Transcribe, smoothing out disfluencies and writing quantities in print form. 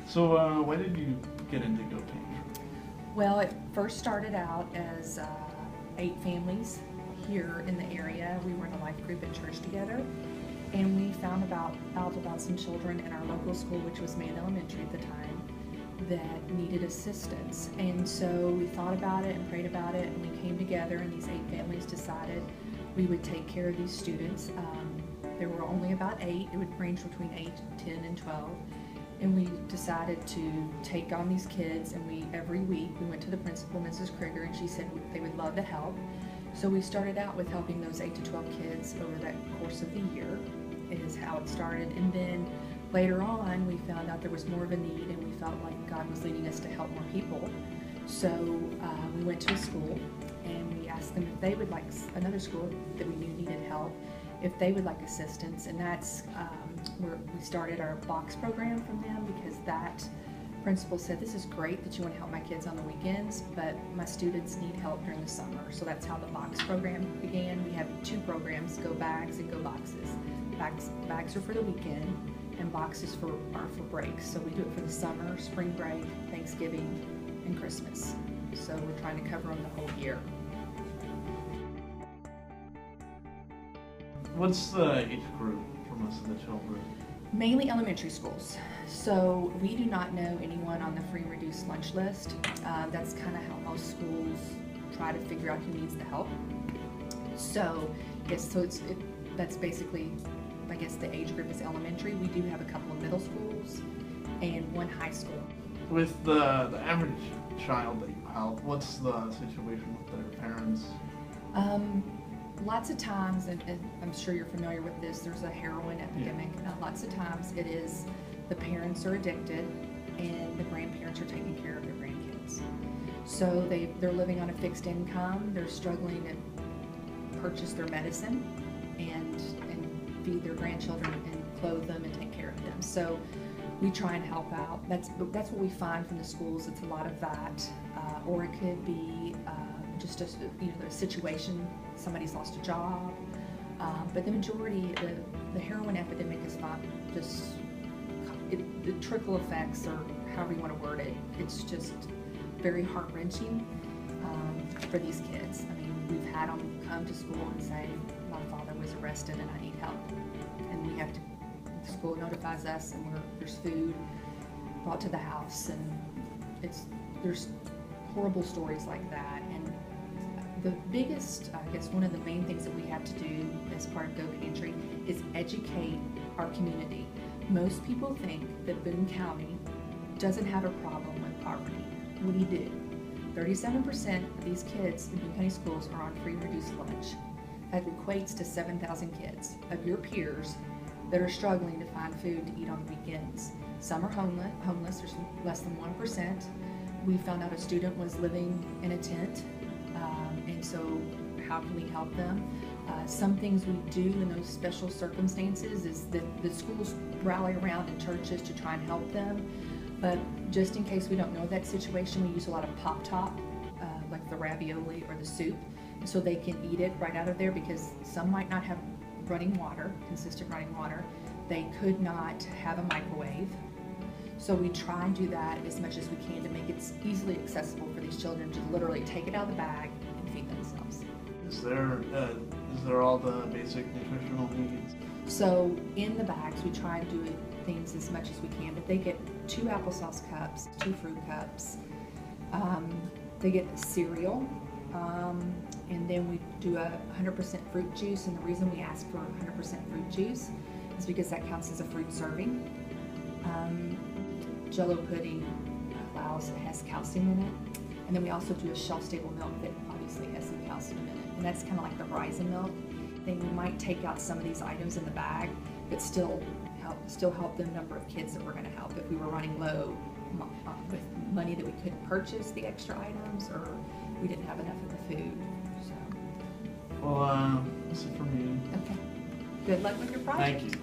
So why did you get into Go Pantry? Well, it first started out as 8 families here in the area. We were in a life group at church together, and we found out about some children in our local school, which was Man Elementary at the time, that needed assistance. And so we thought about it and prayed about it, and we came together, and these 8 families decided we would take care of these students. There were only about 8. It would range between 8, 10, and 12. And we decided to take on these kids, and every week we went to the principal, Mrs. Krieger, and she said they would love to help. So we started out with helping those 8 to 12 kids over that course of the year, is how it started. And then later on, we found out there was more of a need, and we felt like God was leading us to help more people. So we went to a school, and we asked them if they would like, another school that we knew needed help, if they would like assistance. And that's where we started our box program from them, because that principal said, this is great that you want to help my kids on the weekends, but my students need help during the summer. So that's how the box program began. We have 2 programs, Go Bags and Go Boxes. Bags are for the weekend, and boxes are for breaks. So we do it for the summer, spring break, Thanksgiving, and Christmas. So we're trying to cover them the whole year. What's the age group for most of the children? Mainly elementary schools. So we do not know anyone on the free and reduced lunch list. That's kind of how most schools try to figure out who needs the help. So yes, so that's basically, I guess the age group is elementary. We do have a couple of middle schools and 1 high school. With the average child that you help, what's the situation with their parents? Lots of times, and I'm sure you're familiar with this, there's a heroin epidemic. Yeah. Lots of times it is the parents are addicted and the grandparents are taking care of their grandkids. So they're living on a fixed income, they're struggling to purchase their medicine and feed their grandchildren and clothe them and take care of them. So we try and help out. That's what we find from the schools. It's a lot of that, or it could be just a situation. Somebody's lost a job, but the majority, the heroin epidemic is not just the trickle effects, or however you want to word it. It's just very heart-wrenching for these kids. I mean, we've had them come to school and say, my father was arrested and I need help, and we have to. The school notifies us, and there's food brought to the house, and there's horrible stories like that. And the biggest, I guess, one of the main things that we have to do as part of Go Pantry is educate our community. Most people think that Boone County doesn't have a problem with poverty. We do. 37% of these kids in Boone County schools are on free reduced lunch. That equates to 7,000 kids of your peers that are struggling to find food to eat on the weekends. Some are homeless, there's less than 1%. We found out a student was living in a tent, and so how can we help them? Some things we do in those special circumstances is that the schools rally around in churches to try and help them, but just in case we don't know that situation, we use a lot of pop-top, like the ravioli or the soup, so they can eat it right out of there, because some might not have consistent running water. They could not have a microwave. So we try and do that as much as we can to make it easily accessible for these children to literally take it out of the bag and feed themselves. Is there all the basic nutritional needs? So in the bags, we try and do things as much as we can, but they get 2 applesauce cups, 2 fruit cups. They get cereal. And then we do a 100% fruit juice, and the reason we ask for 100% fruit juice is because that counts as a fruit serving. Jello pudding has calcium in it, and then we also do a shelf-stable milk that obviously has some calcium in it, and that's kind of like the Horizon milk. Then we might take out some of these items in the bag, but still help the number of kids that we're going to help. If we were running low with money that we couldn't purchase the extra items, or we didn't have enough of the food. So. Well, that's it for me. Okay. Good luck with your project. Thank you.